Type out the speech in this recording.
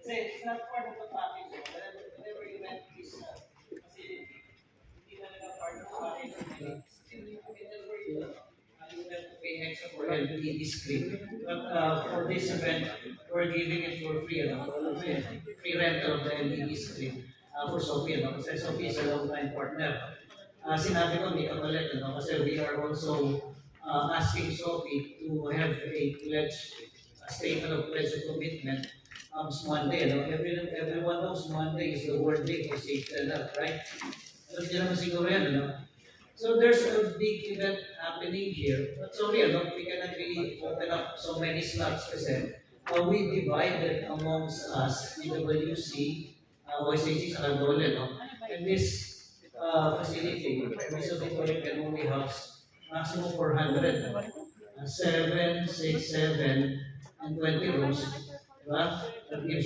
Kasi it's not part of the package. Whenever you rent this facility, hindi talaga part of the package. Whenever you have to pay extra for LED screen. But for this event, we're giving it for free. Free rental of the LED screen for Sophie. Kasi Sophie is a long-time partner. Sinabi ko, may kapalit. Kasi we are also asking Sophie to have a pledge, a statement of pledge of commitment. Monday, everyone knows Monday is the world day for safety and health, right? Alam niyo naman siguro yan, So there's a big event happening here. But sorry, we cannot really open up so many slots kasi we divided amongst us, PWC, OSAC, sa Caldole, and this facility, this auditorium can only house maximum 400, 7, 6, 7, and 20 rooms. Diba? That gives